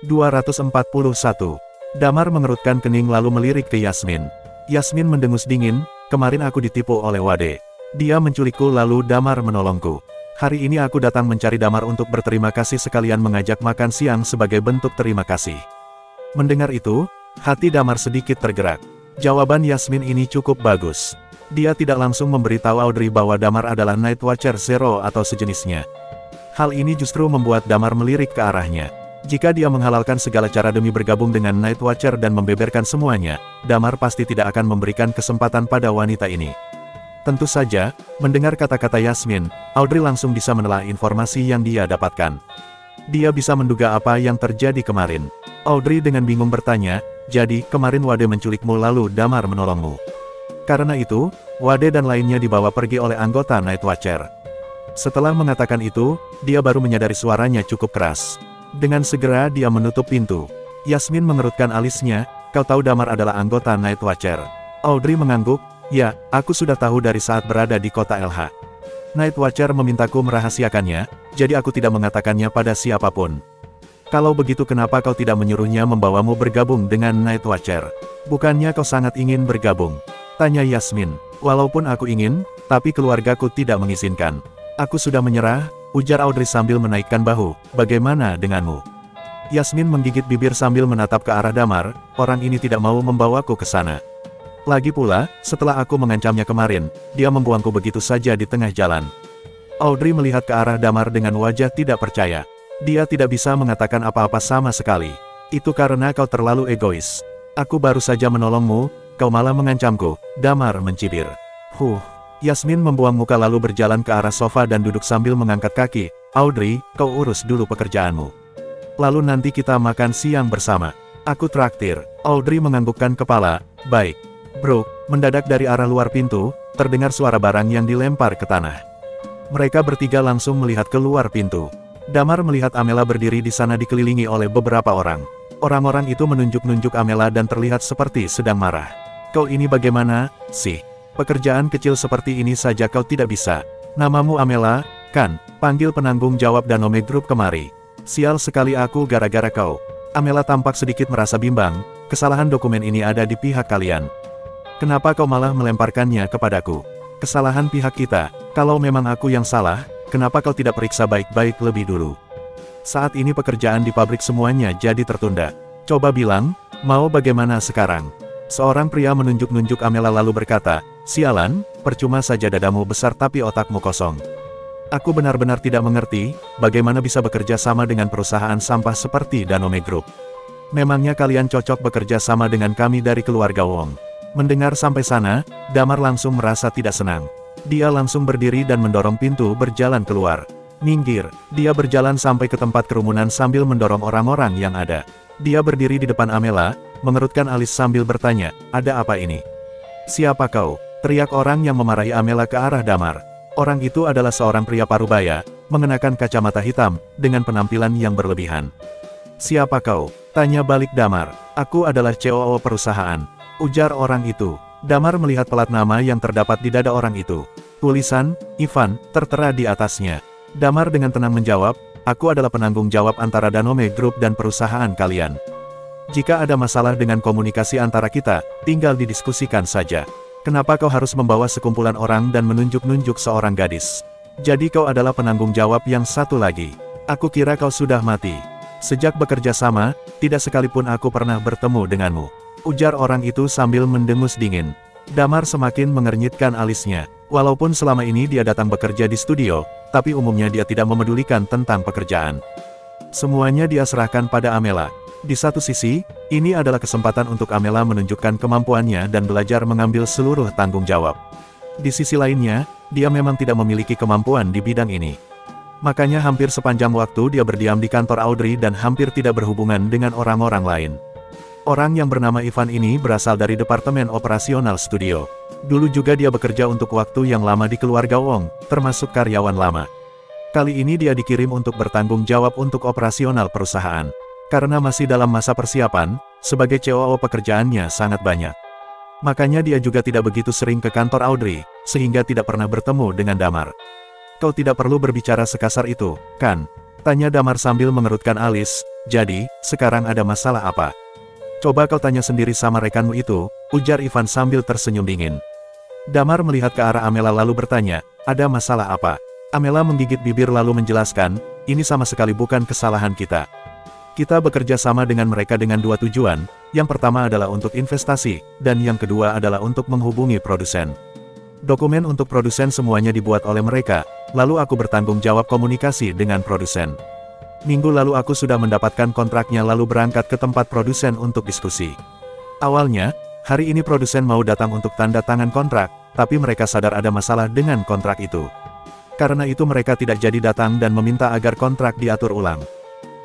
241. Damar mengerutkan kening lalu melirik ke Yasmin. Yasmin mendengus dingin, kemarin aku ditipu oleh Wade. Dia menculikku lalu Damar menolongku. Hari ini aku datang mencari Damar untuk berterima kasih sekalian mengajak makan siang sebagai bentuk terima kasih. Mendengar itu, hati Damar sedikit tergerak. Jawaban Yasmin ini cukup bagus. Dia tidak langsung memberitahu Audrey bahwa Damar adalah Night Watcher Zero atau sejenisnya. Hal ini justru membuat Damar melirik ke arahnya. Jika dia menghalalkan segala cara demi bergabung dengan Night Watcher dan membeberkan semuanya, Damar pasti tidak akan memberikan kesempatan pada wanita ini. Tentu saja, mendengar kata-kata Yasmin, Audrey langsung bisa menelah informasi yang dia dapatkan. Dia bisa menduga apa yang terjadi kemarin. Audrey dengan bingung bertanya, jadi kemarin Wade menculikmu lalu Damar menolongmu. Karena itu, Wade dan lainnya dibawa pergi oleh anggota Night Watcher. Setelah mengatakan itu, dia baru menyadari suaranya cukup keras. Dengan segera dia menutup pintu. Yasmin mengerutkan alisnya, kau tahu Damar adalah anggota Night Watcher. Audrey mengangguk, ya, aku sudah tahu dari saat berada di kota LH. Night Watcher memintaku merahasiakannya, jadi aku tidak mengatakannya pada siapapun. Kalau begitu kenapa kau tidak menyuruhnya membawamu bergabung dengan Night Watcher? Bukannya kau sangat ingin bergabung? Tanya Yasmin. Walaupun aku ingin, tapi keluargaku tidak mengizinkan. Aku sudah menyerah, ujar Audrey sambil menaikkan bahu, bagaimana denganmu? Yasmin menggigit bibir sambil menatap ke arah Damar, orang ini tidak mau membawaku ke sana. Lagi pula, setelah aku mengancamnya kemarin, dia membuangku begitu saja di tengah jalan. Audrey melihat ke arah Damar dengan wajah tidak percaya. Dia tidak bisa mengatakan apa-apa sama sekali. Itu karena kau terlalu egois. Aku baru saja menolongmu, kau malah mengancamku, Damar mencibir. Yasmin membuang muka lalu berjalan ke arah sofa dan duduk sambil mengangkat kaki. Audrey, kau urus dulu pekerjaanmu. Lalu nanti kita makan siang bersama. Aku traktir. Audrey menganggukkan kepala. Baik. Brooke, mendadak dari arah luar pintu, terdengar suara barang yang dilempar ke tanah. Mereka bertiga langsung melihat keluar pintu. Damar melihat Amela berdiri di sana dikelilingi oleh beberapa orang. Orang-orang itu menunjuk-nunjuk Amela dan terlihat seperti sedang marah. Kau ini bagaimana, sih? Pekerjaan kecil seperti ini saja kau tidak bisa. Namamu Amela, kan? Panggil penanggung jawab Danome Group kemari. Sial sekali aku gara-gara kau. Amela tampak sedikit merasa bimbang, kesalahan dokumen ini ada di pihak kalian. Kenapa kau malah melemparkannya kepadaku? Kesalahan pihak kita. Kalau memang aku yang salah, kenapa kau tidak periksa baik-baik lebih dulu? Saat ini pekerjaan di pabrik semuanya jadi tertunda. Coba bilang, mau bagaimana sekarang? Seorang pria menunjuk-nunjuk Amela lalu berkata, sialan, percuma saja dadamu besar tapi otakmu kosong. Aku benar-benar tidak mengerti, bagaimana bisa bekerja sama dengan perusahaan sampah seperti Danome Group. Memangnya kalian cocok bekerja sama dengan kami dari keluarga Wong? Mendengar sampai sana, Damar langsung merasa tidak senang. Dia langsung berdiri dan mendorong pintu berjalan keluar. Minggir, dia berjalan sampai ke tempat kerumunan sambil mendorong orang-orang yang ada. Dia berdiri di depan Amela, mengerutkan alis sambil bertanya, ada apa ini? Siapa kau? Teriak orang yang memarahi Amela ke arah Damar. Orang itu adalah seorang pria parubaya, mengenakan kacamata hitam, dengan penampilan yang berlebihan. Siapa kau? Tanya balik Damar. Aku adalah COO perusahaan. Ujar orang itu. Damar melihat pelat nama yang terdapat di dada orang itu. Tulisan, Ivan, tertera di atasnya. Damar dengan tenang menjawab, aku adalah penanggung jawab antara Danome Group dan perusahaan kalian. Jika ada masalah dengan komunikasi antara kita, tinggal didiskusikan saja. Kenapa kau harus membawa sekumpulan orang dan menunjuk-nunjuk seorang gadis? Jadi kau adalah penanggung jawab yang satu lagi. Aku kira kau sudah mati. Sejak bekerja sama, tidak sekalipun aku pernah bertemu denganmu. Ujar orang itu sambil mendengus dingin. Damar semakin mengernyitkan alisnya. Walaupun selama ini dia datang bekerja di studio, tapi umumnya dia tidak memedulikan tentang pekerjaan. Semuanya dia serahkan pada Amela. Di satu sisi, ini adalah kesempatan untuk Amela menunjukkan kemampuannya dan belajar mengambil seluruh tanggung jawab. Di sisi lainnya, dia memang tidak memiliki kemampuan di bidang ini. Makanya hampir sepanjang waktu dia berdiam di kantor Audrey dan hampir tidak berhubungan dengan orang-orang lain. Orang yang bernama Ivan ini berasal dari Departemen Operasional Studio. Dulu juga dia bekerja untuk waktu yang lama di keluarga Wong, termasuk karyawan lama. Kali ini dia dikirim untuk bertanggung jawab untuk operasional perusahaan. Karena masih dalam masa persiapan, sebagai COO pekerjaannya sangat banyak. Makanya dia juga tidak begitu sering ke kantor Audrey, sehingga tidak pernah bertemu dengan Damar. Kau tidak perlu berbicara sekasar itu, kan? Tanya Damar sambil mengerutkan alis, jadi, sekarang ada masalah apa? Coba kau tanya sendiri sama rekanmu itu, ujar Ivan sambil tersenyum dingin. Damar melihat ke arah Amela lalu bertanya, ada masalah apa? Amela menggigit bibir lalu menjelaskan, ini sama sekali bukan kesalahan kita. Kita bekerja sama dengan mereka dengan dua tujuan, yang pertama adalah untuk investasi, dan yang kedua adalah untuk menghubungi produsen. Dokumen untuk produsen semuanya dibuat oleh mereka, lalu aku bertanggung jawab komunikasi dengan produsen. Minggu lalu aku sudah mendapatkan kontraknya lalu berangkat ke tempat produsen untuk diskusi. Awalnya, hari ini produsen mau datang untuk tanda tangan kontrak, tapi mereka sadar ada masalah dengan kontrak itu. Karena itu mereka tidak jadi datang dan meminta agar kontrak diatur ulang.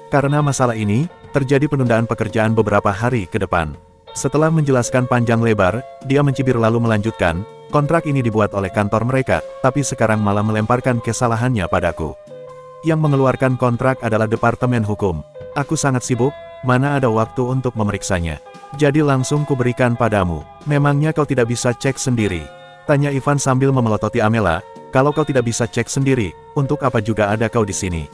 Karena masalah ini, terjadi penundaan pekerjaan beberapa hari ke depan. Setelah menjelaskan panjang lebar, dia mencibir lalu melanjutkan, kontrak ini dibuat oleh kantor mereka, tapi sekarang malah melemparkan kesalahannya padaku. Yang mengeluarkan kontrak adalah Departemen Hukum. Aku sangat sibuk, mana ada waktu untuk memeriksanya. Jadi langsung kuberikan padamu. Memangnya kau tidak bisa cek sendiri? Tanya Ivan sambil memelototi Amela, kalau kau tidak bisa cek sendiri, untuk apa juga ada kau di sini?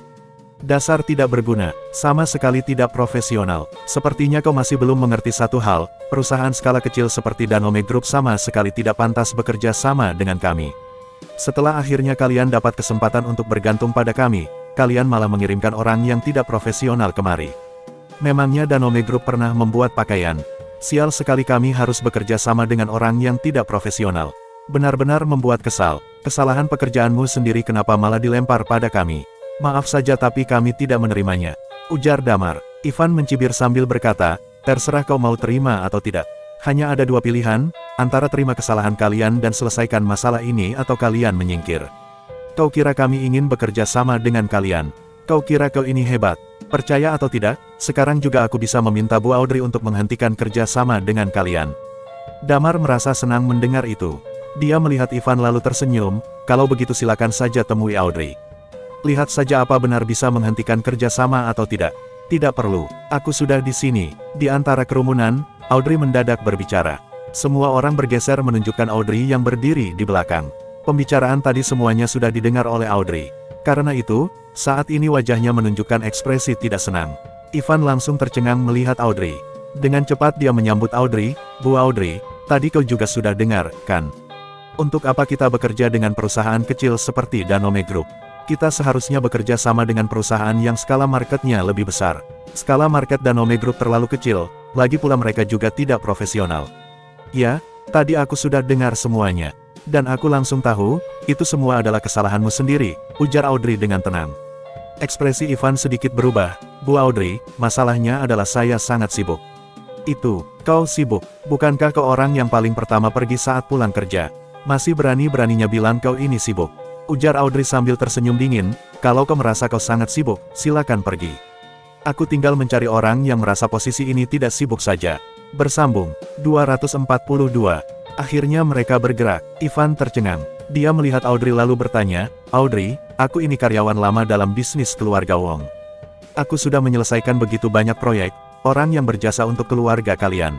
Dasar tidak berguna, sama sekali tidak profesional. Sepertinya kau masih belum mengerti satu hal, perusahaan skala kecil seperti Danone Group sama sekali tidak pantas bekerja sama dengan kami. Setelah akhirnya kalian dapat kesempatan untuk bergantung pada kami, kalian malah mengirimkan orang yang tidak profesional kemari. Memangnya Danone Group pernah membuat pakaian? Sial sekali kami harus bekerja sama dengan orang yang tidak profesional. Benar-benar membuat kesal. Kesalahan pekerjaanmu sendiri kenapa malah dilempar pada kami? Maaf saja tapi kami tidak menerimanya, ujar Damar. Ivan mencibir sambil berkata, terserah kau mau terima atau tidak. Hanya ada dua pilihan, antara terima kesalahan kalian dan selesaikan masalah ini atau kalian menyingkir. Kau kira kami ingin bekerja sama dengan kalian? Kau kira kau ini hebat? Percaya atau tidak, sekarang juga aku bisa meminta Bu Audrey untuk menghentikan kerja sama dengan kalian. Damar merasa senang mendengar itu. Dia melihat Ivan lalu tersenyum, kalau begitu silakan saja temui Audrey. Lihat saja apa benar bisa menghentikan kerjasama atau tidak. Tidak perlu, aku sudah di sini. Di antara kerumunan, Audrey mendadak berbicara. Semua orang bergeser menunjukkan Audrey yang berdiri di belakang. Pembicaraan tadi semuanya sudah didengar oleh Audrey. Karena itu, saat ini wajahnya menunjukkan ekspresi tidak senang. Ivan langsung tercengang melihat Audrey. Dengan cepat dia menyambut Audrey, Bu Audrey, tadi kau juga sudah dengar, kan? Untuk apa kita bekerja dengan perusahaan kecil seperti Danone Group? Kita seharusnya bekerja sama dengan perusahaan yang skala marketnya lebih besar. Skala market Danone Group terlalu kecil, lagi pula mereka juga tidak profesional. Ya, tadi aku sudah dengar semuanya. Dan aku langsung tahu, itu semua adalah kesalahanmu sendiri, ujar Audrey dengan tenang. Ekspresi Ivan sedikit berubah, Bu Audrey, masalahnya adalah saya sangat sibuk. Itu, kau sibuk, bukankah kau orang yang paling pertama pergi saat pulang kerja? Masih berani-beraninya bilang kau ini sibuk. Ujar Audrey sambil tersenyum dingin, kalau kau merasa kau sangat sibuk, silakan pergi. Aku tinggal mencari orang yang merasa posisi ini tidak sibuk saja. Bersambung, 242. Akhirnya mereka bergerak. Ivan tercengang. Dia melihat Audrey lalu bertanya, Audrey, aku ini karyawan lama dalam bisnis keluarga Wong. Aku sudah menyelesaikan begitu banyak proyek, orang yang berjasa untuk keluarga kalian.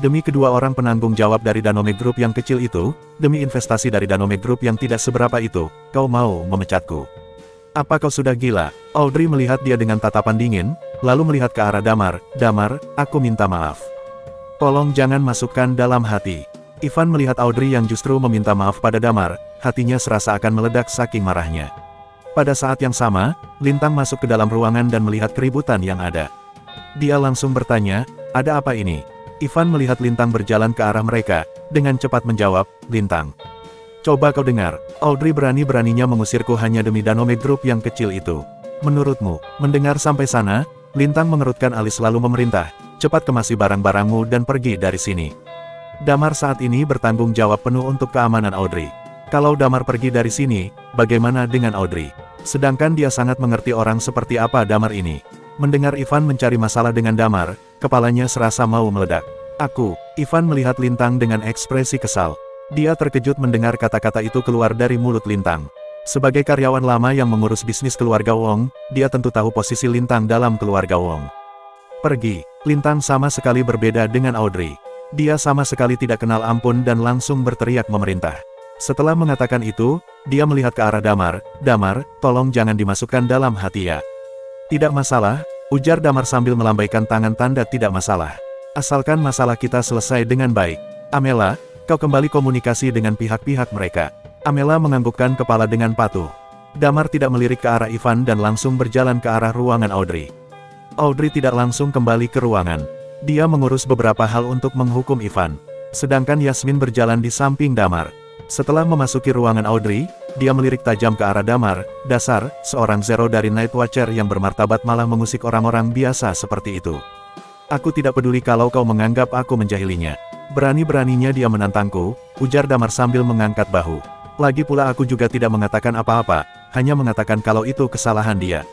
Demi kedua orang penanggung jawab dari Danone Group yang kecil itu, demi investasi dari Danone Group yang tidak seberapa itu, kau mau memecatku? Apa kau sudah gila? Audrey melihat dia dengan tatapan dingin, lalu melihat ke arah Damar. Damar, aku minta maaf. Tolong jangan masukkan dalam hati. Ivan melihat Audrey yang justru meminta maaf pada Damar, hatinya serasa akan meledak saking marahnya. Pada saat yang sama, Lintang masuk ke dalam ruangan dan melihat keributan yang ada. Dia langsung bertanya, ada apa ini? Ivan melihat Lintang berjalan ke arah mereka, dengan cepat menjawab, Lintang. Coba kau dengar, Audrey berani-beraninya mengusirku hanya demi Danone Group yang kecil itu. Menurutmu, mendengar sampai sana, Lintang mengerutkan alis lalu memerintah, cepat kemasi barang-barangmu dan pergi dari sini. Damar saat ini bertanggung jawab penuh untuk keamanan Audrey. Kalau Damar pergi dari sini, bagaimana dengan Audrey? Sedangkan dia sangat mengerti orang seperti apa Damar ini. Mendengar Ivan mencari masalah dengan Damar, kepalanya serasa mau meledak. Ivan melihat Lintang dengan ekspresi kesal. Dia terkejut mendengar kata-kata itu keluar dari mulut Lintang. Sebagai karyawan lama yang mengurus bisnis keluarga Wong, dia tentu tahu posisi Lintang dalam keluarga Wong. Pergi, Lintang sama sekali berbeda dengan Audrey. Dia sama sekali tidak kenal ampun dan langsung berteriak memerintah. Setelah mengatakan itu, dia melihat ke arah Damar. Damar, tolong jangan dimasukkan dalam hati ya. Tidak masalah, ujar Damar sambil melambaikan tangan tanda tidak masalah. Asalkan masalah kita selesai dengan baik. Amela, kau kembali komunikasi dengan pihak-pihak mereka. Amela menganggukkan kepala dengan patuh. Damar tidak melirik ke arah Ivan dan langsung berjalan ke arah ruangan Audrey. Audrey tidak langsung kembali ke ruangan. Dia mengurus beberapa hal untuk menghukum Ivan. Sedangkan Yasmin berjalan di samping Damar. Setelah memasuki ruangan Audrey, dia melirik tajam ke arah Damar. Dasar, seorang Zero dari Night Watcher yang bermartabat malah mengusik orang-orang biasa seperti itu. Aku tidak peduli kalau kau menganggap aku menjahilinya. Berani-beraninya dia menantangku, ujar Damar sambil mengangkat bahu. Lagi pula aku juga tidak mengatakan apa-apa, hanya mengatakan kalau itu kesalahan dia.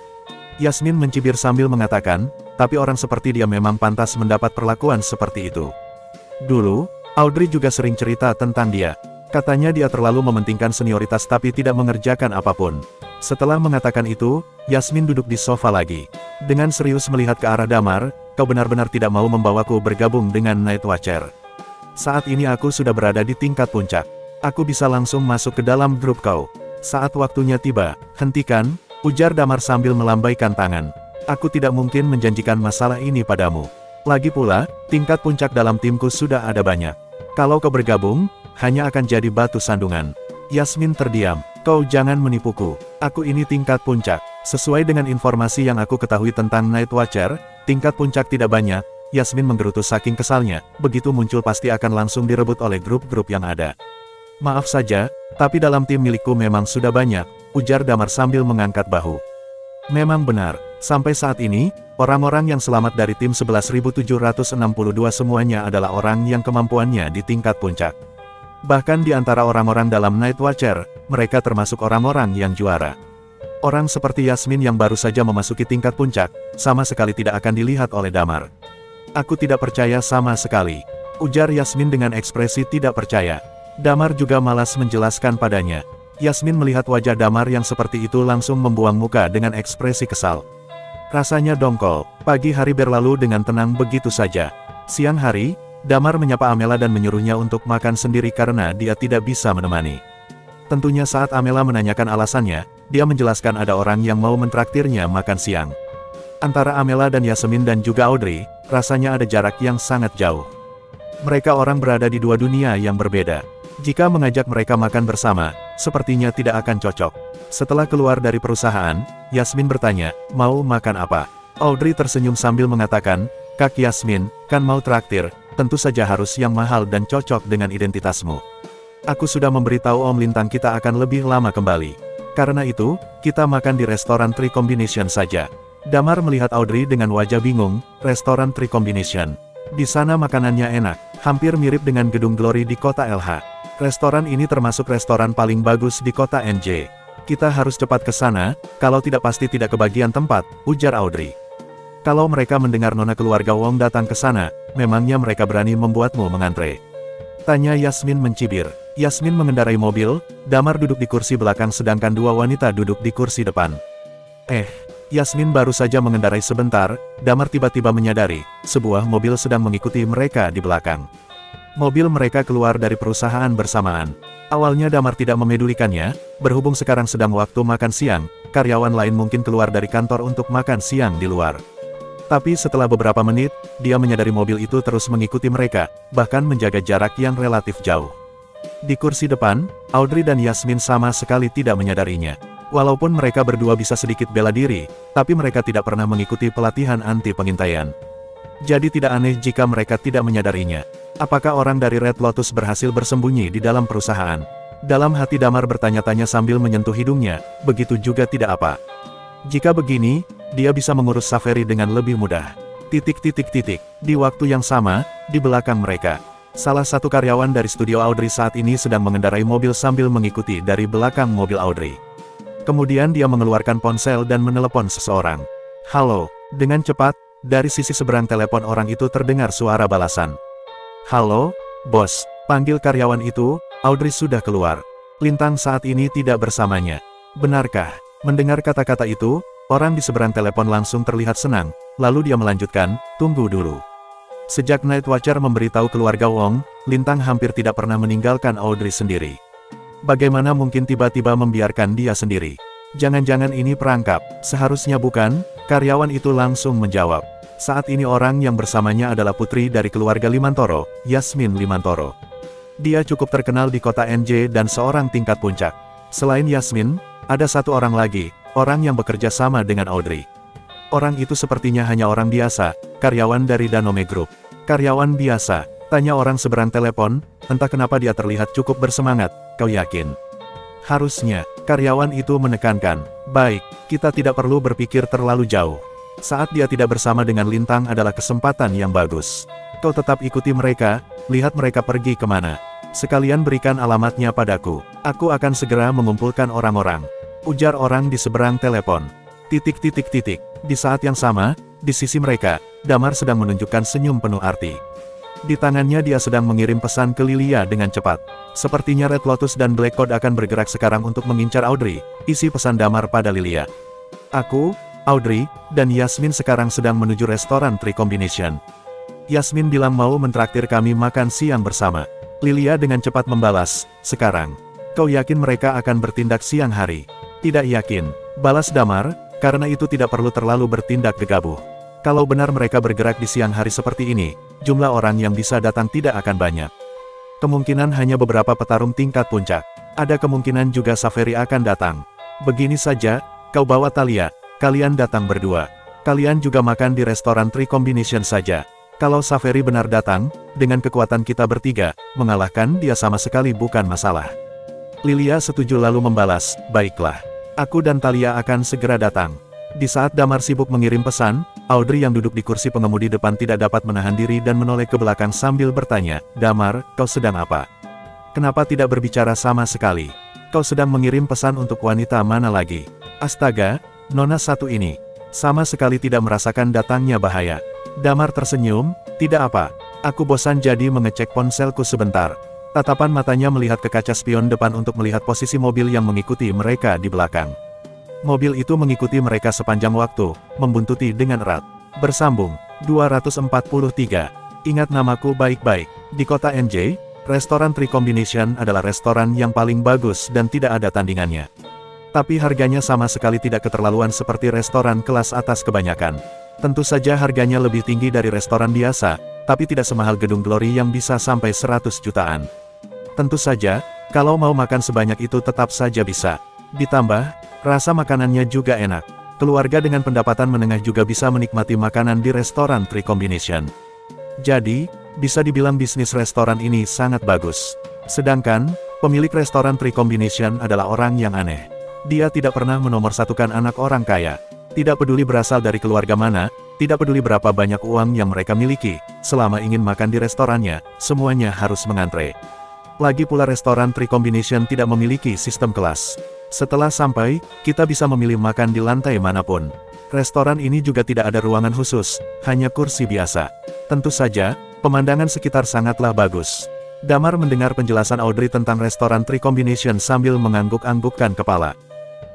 Yasmin mencibir sambil mengatakan, tapi orang seperti dia memang pantas mendapat perlakuan seperti itu. Dulu, Audrey juga sering cerita tentang dia. Katanya dia terlalu mementingkan senioritas tapi tidak mengerjakan apapun. Setelah mengatakan itu, Yasmin duduk di sofa lagi. Dengan serius melihat ke arah Damar, kau benar-benar tidak mau membawaku bergabung dengan Night Watcher. Saat ini aku sudah berada di tingkat puncak. Aku bisa langsung masuk ke dalam grup kau. Saat waktunya tiba, hentikan, ujar Damar sambil melambaikan tangan. Aku tidak mungkin menjanjikan masalah ini padamu. Lagi pula, tingkat puncak dalam timku sudah ada banyak. Kalau kau bergabung, hanya akan jadi batu sandungan. Yasmin terdiam. Kau jangan menipuku. Aku ini tingkat puncak. Sesuai dengan informasi yang aku ketahui tentang Night Watcher, tingkat puncak tidak banyak. Yasmin menggerutu saking kesalnya. Begitu muncul pasti akan langsung direbut oleh grup-grup yang ada. Maaf saja, tapi dalam tim milikku memang sudah banyak, ujar Damar sambil mengangkat bahu. Memang benar, sampai saat ini, orang-orang yang selamat dari tim 11.762 semuanya adalah orang yang kemampuannya di tingkat puncak. Bahkan di antara orang-orang dalam Night Watcher, mereka termasuk orang-orang yang juara. Orang seperti Yasmin yang baru saja memasuki tingkat puncak, sama sekali tidak akan dilihat oleh Damar. Aku tidak percaya sama sekali, ujar Yasmin dengan ekspresi tidak percaya. Damar juga malas menjelaskan padanya. Yasmin melihat wajah Damar yang seperti itu langsung membuang muka dengan ekspresi kesal. Rasanya dongkol, pagi hari berlalu dengan tenang begitu saja. Siang hari, Damar menyapa Amela dan menyuruhnya untuk makan sendiri karena dia tidak bisa menemani. Tentunya saat Amela menanyakan alasannya, dia menjelaskan ada orang yang mau mentraktirnya makan siang. Antara Amela dan Yasmin dan juga Audrey, rasanya ada jarak yang sangat jauh. Mereka orang berada di dua dunia yang berbeda. Jika mengajak mereka makan bersama, sepertinya tidak akan cocok. Setelah keluar dari perusahaan, Yasmin bertanya, mau makan apa? Audrey tersenyum sambil mengatakan, Kak Yasmin, kan mau traktir, tentu saja harus yang mahal dan cocok dengan identitasmu. Aku sudah memberitahu Om Lintang kita akan lebih lama kembali. Karena itu, kita makan di restoran Three Combination saja. Damar melihat Audrey dengan wajah bingung, restoran Three Combination. Di sana makanannya enak, hampir mirip dengan gedung Glory di kota LH. Restoran ini termasuk restoran paling bagus di kota NJ. Kita harus cepat ke sana, kalau tidak pasti tidak kebagian tempat, ujar Audrey. Kalau mereka mendengar nona keluarga Wong datang ke sana, memangnya mereka berani membuatmu mengantre? Tanya Yasmin mencibir. Yasmin mengendarai mobil, Damar duduk di kursi belakang sedangkan dua wanita duduk di kursi depan. Yasmin baru saja mengendarai sebentar, Damar tiba-tiba menyadari, sebuah mobil sedang mengikuti mereka di belakang. Mobil mereka keluar dari perusahaan bersamaan. Awalnya Damar tidak memedulikannya, berhubung sekarang sedang waktu makan siang, karyawan lain mungkin keluar dari kantor untuk makan siang di luar. Tapi setelah beberapa menit, dia menyadari mobil itu terus mengikuti mereka, bahkan menjaga jarak yang relatif jauh. Di kursi depan, Audrey dan Yasmin sama sekali tidak menyadarinya. Walaupun mereka berdua bisa sedikit bela diri, tapi mereka tidak pernah mengikuti pelatihan anti pengintaian. Jadi tidak aneh jika mereka tidak menyadarinya. Apakah orang dari Red Lotus berhasil bersembunyi di dalam perusahaan? Dalam hati Damar bertanya-tanya sambil menyentuh hidungnya, begitu juga tidak apa. Jika begini, dia bisa mengurus Saveri dengan lebih mudah. Di waktu yang sama, di belakang mereka, salah satu karyawan dari studio Audrey saat ini sedang mengendarai mobil sambil mengikuti dari belakang mobil Audrey. Kemudian dia mengeluarkan ponsel dan menelepon seseorang. Halo, dengan cepat, dari sisi seberang telepon orang itu terdengar suara balasan. Halo, bos, panggil karyawan itu, Audrey sudah keluar. Lintang saat ini tidak bersamanya. Benarkah? Mendengar kata-kata itu, orang di seberang telepon langsung terlihat senang, lalu dia melanjutkan, tunggu dulu. Sejak Night Watcher memberitahu keluarga Wong, Lintang hampir tidak pernah meninggalkan Audrey sendiri. Bagaimana mungkin tiba-tiba membiarkan dia sendiri? Jangan-jangan ini perangkap. Seharusnya bukan, karyawan itu langsung menjawab. Saat ini orang yang bersamanya adalah putri dari keluarga Limantoro, Yasmin Limantoro. Dia cukup terkenal di kota NJ dan seorang tingkat puncak. Selain Yasmin, ada satu orang lagi, orang yang bekerja sama dengan Audrey. Orang itu sepertinya hanya orang biasa, karyawan dari Danone Group. Karyawan biasa, tanya orang seberang telepon, entah kenapa dia terlihat cukup bersemangat, kau yakin? Harusnya, karyawan itu menekankan, baik, kita tidak perlu berpikir terlalu jauh. Saat dia tidak bersama dengan Lintang adalah kesempatan yang bagus. Kau tetap ikuti mereka, lihat mereka pergi kemana. Sekalian berikan alamatnya padaku. Aku akan segera mengumpulkan orang-orang. Ujar orang di seberang telepon. Di saat yang sama, di sisi mereka, Damar sedang menunjukkan senyum penuh arti. Di tangannya dia sedang mengirim pesan ke Lilia dengan cepat. Sepertinya Red Lotus dan Black Code akan bergerak sekarang untuk mengincar Audrey. Isi pesan Damar pada Lilia. Aku, Audrey, dan Yasmin sekarang sedang menuju restoran Tri Combination. Yasmin bilang mau mentraktir kami makan siang bersama. Lilia dengan cepat membalas, sekarang. Kau yakin mereka akan bertindak siang hari? Tidak yakin, balas Damar, karena itu tidak perlu terlalu bertindak gegabah. Kalau benar mereka bergerak di siang hari seperti ini, jumlah orang yang bisa datang tidak akan banyak. Kemungkinan hanya beberapa petarung tingkat puncak. Ada kemungkinan juga Saveri akan datang. Begini saja, kau bawa Talia, kalian datang berdua. Kalian juga makan di restoran Tri Combination saja. Kalau Saveri benar datang, dengan kekuatan kita bertiga, mengalahkan dia sama sekali bukan masalah. Lilia setuju lalu membalas, baiklah. Aku dan Talia akan segera datang. Di saat Damar sibuk mengirim pesan, Audrey yang duduk di kursi pengemudi depan tidak dapat menahan diri dan menoleh ke belakang sambil bertanya, Damar, kau sedang apa? Kenapa tidak berbicara sama sekali? Kau sedang mengirim pesan untuk wanita mana lagi? Astaga, nona satu ini. Sama sekali tidak merasakan datangnya bahaya. Damar tersenyum, tidak apa. Aku bosan jadi mengecek ponselku sebentar. Tatapan matanya melihat ke kaca spion depan untuk melihat posisi mobil yang mengikuti mereka di belakang. Mobil itu mengikuti mereka sepanjang waktu, membuntuti dengan erat. Bersambung, 243. Ingat namaku baik-baik. Di kota NJ, restoran Tri Combination adalah restoran yang paling bagus dan tidak ada tandingannya. Tapi harganya sama sekali tidak keterlaluan seperti restoran kelas atas kebanyakan. Tentu saja harganya lebih tinggi dari restoran biasa, tapi tidak semahal gedung Glory yang bisa sampai 100 jutaan. Tentu saja, kalau mau makan sebanyak itu tetap saja bisa. Ditambah, rasa makanannya juga enak. Keluarga dengan pendapatan menengah juga bisa menikmati makanan di restoran Tri Combination. Jadi, bisa dibilang bisnis restoran ini sangat bagus. Sedangkan, pemilik restoran Tri Combination adalah orang yang aneh. Dia tidak pernah menomorsatukan anak orang kaya. Tidak peduli berasal dari keluarga mana, tidak peduli berapa banyak uang yang mereka miliki, selama ingin makan di restorannya, semuanya harus mengantre. Lagi pula restoran Tri Combination tidak memiliki sistem kelas. Setelah sampai, kita bisa memilih makan di lantai manapun. Restoran ini juga tidak ada ruangan khusus, hanya kursi biasa. Tentu saja, pemandangan sekitar sangatlah bagus. Damar mendengar penjelasan Audrey tentang restoran Tri Combination sambil mengangguk-anggukkan kepala.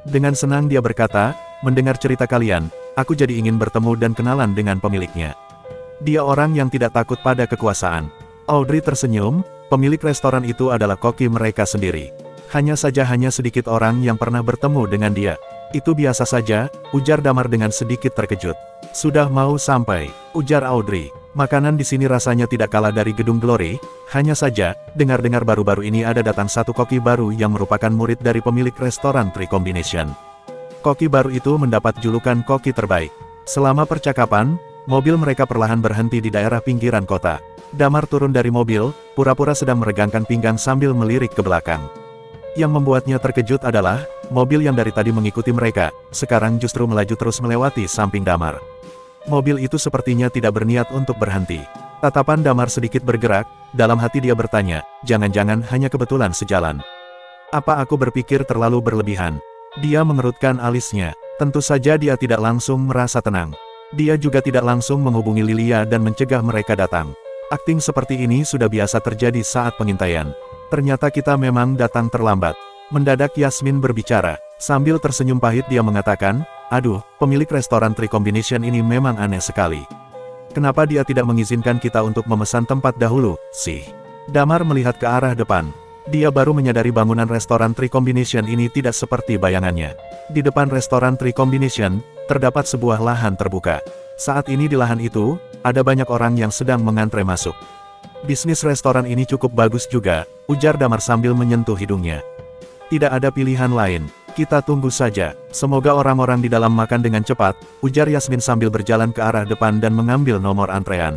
Dengan senang dia berkata, mendengar cerita kalian, aku jadi ingin bertemu dan kenalan dengan pemiliknya. Dia orang yang tidak takut pada kekuasaan. Audrey tersenyum, pemilik restoran itu adalah koki mereka sendiri. Hanya sedikit orang yang pernah bertemu dengan dia. Itu biasa saja, ujar Damar dengan sedikit terkejut. Sudah mau sampai, ujar Audrey. Makanan di sini rasanya tidak kalah dari gedung Glory, hanya saja, dengar-dengar baru-baru ini ada datang satu koki baru yang merupakan murid dari pemilik restoran Tri Combination. Koki baru itu mendapat julukan koki terbaik. Selama percakapan, mobil mereka perlahan berhenti di daerah pinggiran kota. Damar turun dari mobil, pura-pura sedang meregangkan pinggang sambil melirik ke belakang. Yang membuatnya terkejut adalah, mobil yang dari tadi mengikuti mereka, sekarang justru melaju terus melewati samping Damar. Mobil itu sepertinya tidak berniat untuk berhenti. Tatapan Damar sedikit bergerak, dalam hati dia bertanya, jangan-jangan hanya kebetulan sejalan. Apa aku berpikir terlalu berlebihan? Dia mengerutkan alisnya. Tentu saja dia tidak langsung merasa tenang. Dia juga tidak langsung menghubungi Lilia dan mencegah mereka datang. Akting seperti ini sudah biasa terjadi saat pengintaian. Ternyata kita memang datang terlambat. Mendadak Yasmin berbicara. Sambil tersenyum pahit dia mengatakan, aduh, pemilik restoran Tri Combination ini memang aneh sekali. Kenapa dia tidak mengizinkan kita untuk memesan tempat dahulu, sih? Damar melihat ke arah depan. Dia baru menyadari bangunan restoran Tri Combination ini tidak seperti bayangannya. Di depan restoran Tri Combination, terdapat sebuah lahan terbuka. Saat ini di lahan itu, ada banyak orang yang sedang mengantre masuk. Bisnis restoran ini cukup bagus juga, ujar Damar sambil menyentuh hidungnya. Tidak ada pilihan lain, kita tunggu saja. Semoga orang-orang di dalam makan dengan cepat, ujar Yasmin sambil berjalan ke arah depan dan mengambil nomor antrean.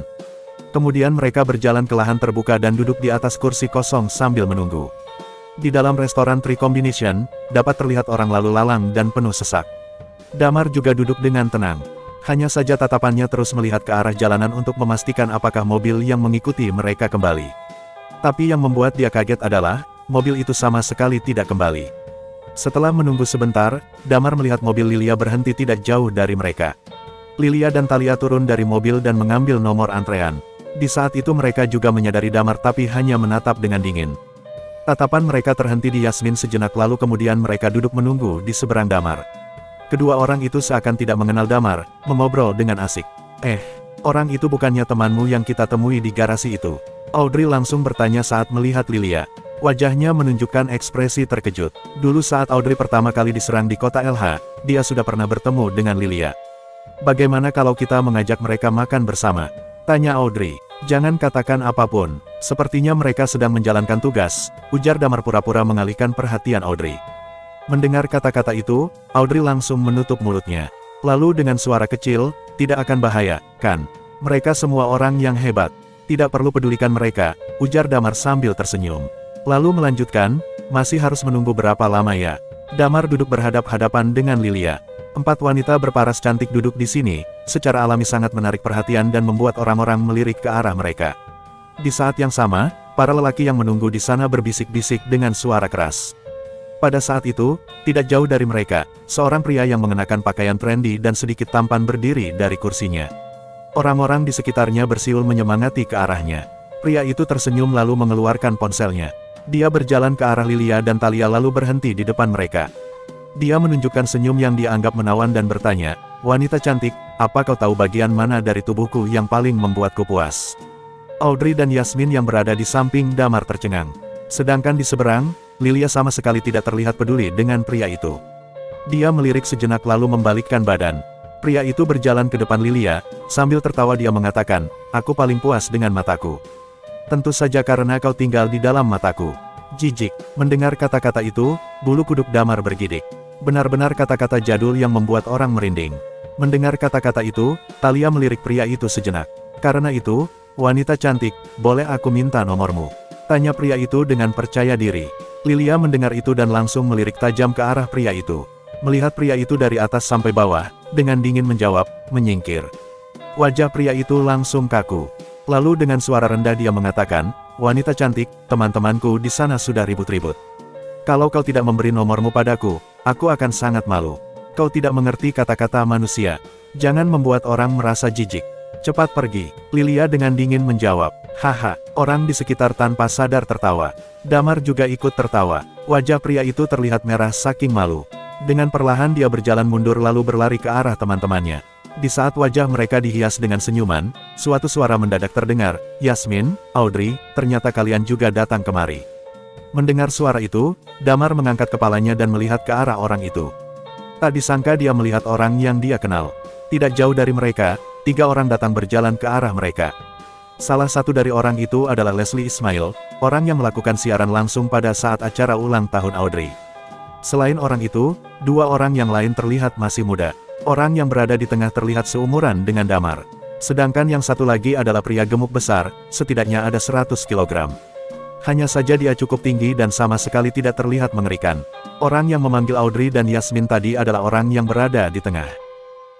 Kemudian mereka berjalan ke lahan terbuka dan duduk di atas kursi kosong sambil menunggu. Di dalam restoran Tri Combination, dapat terlihat orang lalu lalang dan penuh sesak. Damar juga duduk dengan tenang. Hanya saja tatapannya terus melihat ke arah jalanan untuk memastikan apakah mobil yang mengikuti mereka kembali. Tapi yang membuat dia kaget adalah, mobil itu sama sekali tidak kembali. Setelah menunggu sebentar, Damar melihat mobil Lilia berhenti tidak jauh dari mereka. Lilia dan Talia turun dari mobil dan mengambil nomor antrean. Di saat itu mereka juga menyadari Damar tapi hanya menatap dengan dingin. Tatapan mereka terhenti di Yasmin sejenak lalu kemudian mereka duduk menunggu di seberang Damar. Kedua orang itu seakan tidak mengenal Damar, mengobrol dengan asik. Orang itu bukannya temanmu yang kita temui di garasi itu? Audrey langsung bertanya saat melihat Lilia. Wajahnya menunjukkan ekspresi terkejut. Dulu saat Audrey pertama kali diserang di kota LH, dia sudah pernah bertemu dengan Lilia. Bagaimana kalau kita mengajak mereka makan bersama? Tanya Audrey. Jangan katakan apapun, sepertinya mereka sedang menjalankan tugas, ujar Damar pura-pura mengalihkan perhatian Audrey. Mendengar kata-kata itu, Audrey langsung menutup mulutnya. Lalu dengan suara kecil, tidak akan bahaya, kan? Mereka semua orang yang hebat. Tidak perlu pedulikan mereka, ujar Damar sambil tersenyum. Lalu melanjutkan, masih harus menunggu berapa lama ya? Damar duduk berhadap-hadapan dengan Lilia. 4 wanita berparas cantik duduk di sini, secara alami sangat menarik perhatian dan membuat orang-orang melirik ke arah mereka. Di saat yang sama, para lelaki yang menunggu di sana berbisik-bisik dengan suara keras. Pada saat itu, tidak jauh dari mereka, seorang pria yang mengenakan pakaian trendy dan sedikit tampan berdiri dari kursinya. Orang-orang di sekitarnya bersiul menyemangati ke arahnya. Pria itu tersenyum lalu mengeluarkan ponselnya. Dia berjalan ke arah Lilia dan Talia lalu berhenti di depan mereka. Dia menunjukkan senyum yang dianggap menawan dan bertanya, "Wanita cantik, apa kau tahu bagian mana dari tubuhku yang paling membuatku puas?" Audrey dan Yasmin yang berada di samping Damar tercengang. Sedangkan di seberang, Lilia sama sekali tidak terlihat peduli dengan pria itu. Dia melirik sejenak lalu membalikkan badan. Pria itu berjalan ke depan Lilia, sambil tertawa dia mengatakan, "Aku paling puas dengan mataku. Tentu saja karena kau tinggal di dalam mataku." Jijik. Mendengar kata-kata itu, bulu kuduk Damar bergidik. Benar-benar kata-kata jadul yang membuat orang merinding. Mendengar kata-kata itu, Talia melirik pria itu sejenak. "Karena itu, wanita cantik, boleh aku minta nomormu?" Tanya pria itu dengan percaya diri. Lilia mendengar itu dan langsung melirik tajam ke arah pria itu. Melihat pria itu dari atas sampai bawah, dengan dingin menjawab, "Menyingkir." Wajah pria itu langsung kaku. Lalu dengan suara rendah dia mengatakan, "Wanita cantik, teman-temanku di sana sudah ribut-ribut. Kalau kau tidak memberi nomormu padaku, aku akan sangat malu. Kau tidak mengerti kata-kata manusia. Jangan membuat orang merasa jijik. Cepat pergi." Lilia dengan dingin menjawab. Haha, orang di sekitar tanpa sadar tertawa. Damar juga ikut tertawa. Wajah pria itu terlihat merah saking malu. Dengan perlahan dia berjalan mundur lalu berlari ke arah teman-temannya. Di saat wajah mereka dihias dengan senyuman, suatu suara mendadak terdengar, "Yasmin, Audrey, ternyata kalian juga datang kemari." Mendengar suara itu, Damar mengangkat kepalanya dan melihat ke arah orang itu. Tak disangka dia melihat orang yang dia kenal. Tidak jauh dari mereka, 3 orang datang berjalan ke arah mereka. Salah satu dari orang itu adalah Leslie Ismail, orang yang melakukan siaran langsung pada saat acara ulang tahun Audrey. Selain orang itu, 2 orang yang lain terlihat masih muda. Orang yang berada di tengah terlihat seumuran dengan Damar. Sedangkan yang satu lagi adalah pria gemuk besar, setidaknya ada 100 kg. Hanya saja dia cukup tinggi dan sama sekali tidak terlihat mengerikan. Orang yang memanggil Audrey dan Yasmin tadi adalah orang yang berada di tengah.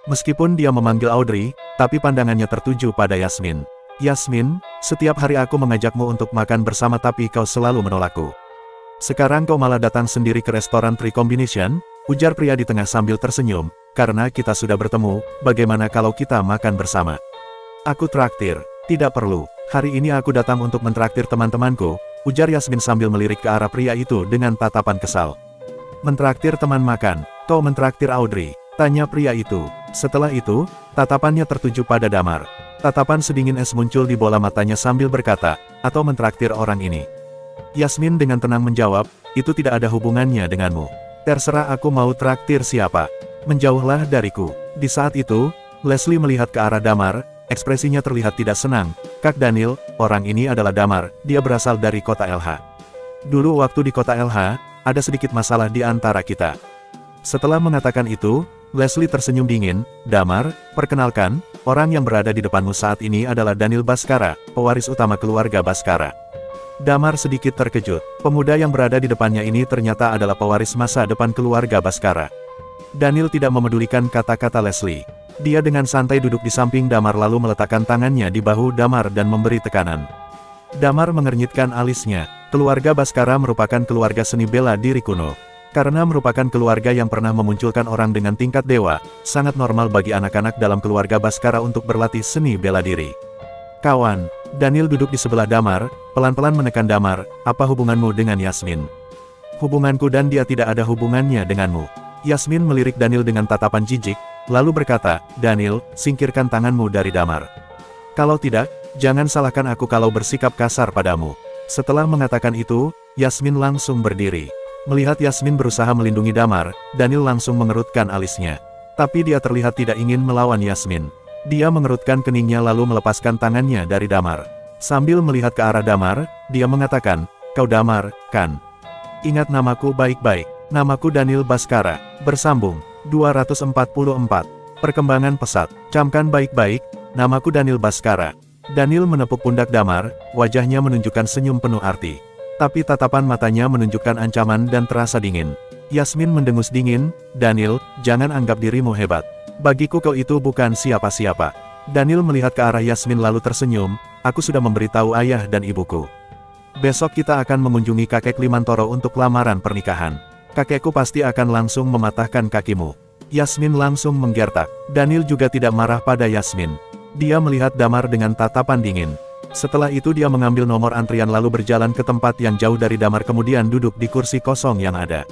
Meskipun dia memanggil Audrey, tapi pandangannya tertuju pada Yasmin. "Yasmin, setiap hari aku mengajakmu untuk makan bersama tapi kau selalu menolakku. Sekarang kau malah datang sendiri ke restoran Tri Combination," ujar pria di tengah sambil tersenyum. "Karena kita sudah bertemu, bagaimana kalau kita makan bersama?" "Aku traktir." "Tidak perlu. Hari ini aku datang untuk mentraktir teman-temanku," ujar Yasmin sambil melirik ke arah pria itu dengan tatapan kesal. "Mentraktir teman makan? Kau mentraktir Audrey?" tanya pria itu. Setelah itu, tatapannya tertuju pada Damar. Tatapan sedingin es muncul di bola matanya sambil berkata, "Atau mentraktir orang ini?" Yasmin dengan tenang menjawab, itu tidak ada hubungannya denganmu. Terserah aku mau traktir siapa. Menjauhlah dariku. Di saat itu, Leslie melihat ke arah Damar, ekspresinya terlihat tidak senang. Kak Daniel, orang ini adalah Damar, dia berasal dari kota LH. Dulu waktu di kota LH, ada sedikit masalah di antara kita. Setelah mengatakan itu, Leslie tersenyum dingin. Damar, perkenalkan, orang yang berada di depanmu saat ini adalah Daniel Bhaskara, pewaris utama keluarga Bhaskara. Damar sedikit terkejut. Pemuda yang berada di depannya ini ternyata adalah pewaris masa depan keluarga Bhaskara. Daniel tidak memedulikan kata-kata Leslie. Dia dengan santai duduk di samping Damar lalu meletakkan tangannya di bahu Damar dan memberi tekanan. Damar mengernyitkan alisnya. Keluarga Bhaskara merupakan keluarga seni bela diri kuno. Karena merupakan keluarga yang pernah memunculkan orang dengan tingkat dewa, sangat normal bagi anak-anak dalam keluarga Bhaskara untuk berlatih seni bela diri. Kawan, Daniel duduk di sebelah Damar, pelan-pelan menekan Damar, apa hubunganmu dengan Yasmin? Hubunganku dan dia tidak ada hubungannya denganmu. Yasmin melirik Daniel dengan tatapan jijik, lalu berkata, Daniel, singkirkan tanganmu dari Damar. Kalau tidak, jangan salahkan aku kalau bersikap kasar padamu. Setelah mengatakan itu, Yasmin langsung berdiri. Melihat Yasmin berusaha melindungi Damar, Daniel langsung mengerutkan alisnya. Tapi dia terlihat tidak ingin melawan Yasmin. Dia mengerutkan keningnya lalu melepaskan tangannya dari Damar. Sambil melihat ke arah Damar, dia mengatakan, kau Damar, kan? Ingat namaku baik-baik. Namaku Daniel Bhaskara. Bersambung. 244. Perkembangan pesat. Camkan baik-baik, namaku Daniel Bhaskara. Daniel menepuk pundak Damar, wajahnya menunjukkan senyum penuh arti. Tapi tatapan matanya menunjukkan ancaman dan terasa dingin. Yasmin mendengus dingin, Daniel, jangan anggap dirimu hebat. Bagiku kau itu bukan siapa-siapa. Daniel melihat ke arah Yasmin lalu tersenyum, aku sudah memberitahu ayah dan ibuku. Besok kita akan mengunjungi kakek Limantoro untuk lamaran pernikahan. Kakekku pasti akan langsung mematahkan kakimu. Yasmin langsung menggertak. Daniel juga tidak marah pada Yasmin. Dia melihat Damar dengan tatapan dingin. Setelah itu dia mengambil nomor antrian lalu berjalan ke tempat yang jauh dari Damar kemudian duduk di kursi kosong yang ada.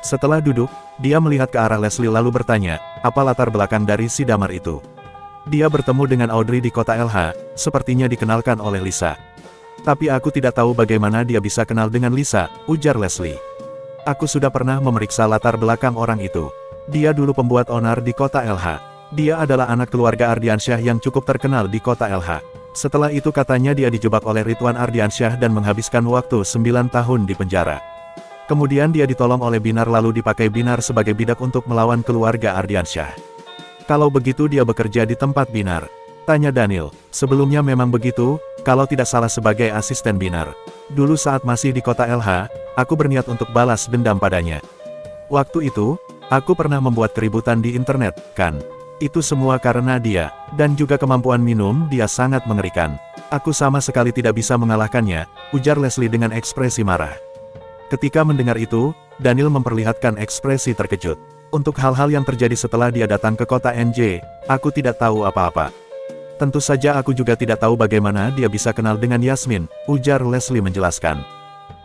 Setelah duduk, dia melihat ke arah Leslie lalu bertanya, apa latar belakang dari si Damar itu? Dia bertemu dengan Audrey di kota LH, sepertinya dikenalkan oleh Lisa. Tapi aku tidak tahu bagaimana dia bisa kenal dengan Lisa, ujar Leslie. Aku sudah pernah memeriksa latar belakang orang itu. Dia dulu pembuat onar di kota LH. Dia adalah anak keluarga Ardiansyah yang cukup terkenal di kota LH. Setelah itu katanya dia dijebak oleh Ridwan Ardiansyah dan menghabiskan waktu 9 tahun di penjara. Kemudian dia ditolong oleh Binar lalu dipakai Binar sebagai bidak untuk melawan keluarga Ardiansyah. Kalau begitu dia bekerja di tempat Binar? Tanya Daniel. Sebelumnya memang begitu, kalau tidak salah sebagai asisten Binar. Dulu saat masih di kota LH, aku berniat untuk balas dendam padanya. Waktu itu, aku pernah membuat keributan di internet, kan? Itu semua karena dia, dan juga kemampuan minum dia sangat mengerikan. Aku sama sekali tidak bisa mengalahkannya, ujar Leslie dengan ekspresi marah. Ketika mendengar itu, Daniel memperlihatkan ekspresi terkejut. Untuk hal-hal yang terjadi setelah dia datang ke kota NJ, aku tidak tahu apa-apa. Tentu saja aku juga tidak tahu bagaimana dia bisa kenal dengan Yasmin, ujar Leslie menjelaskan.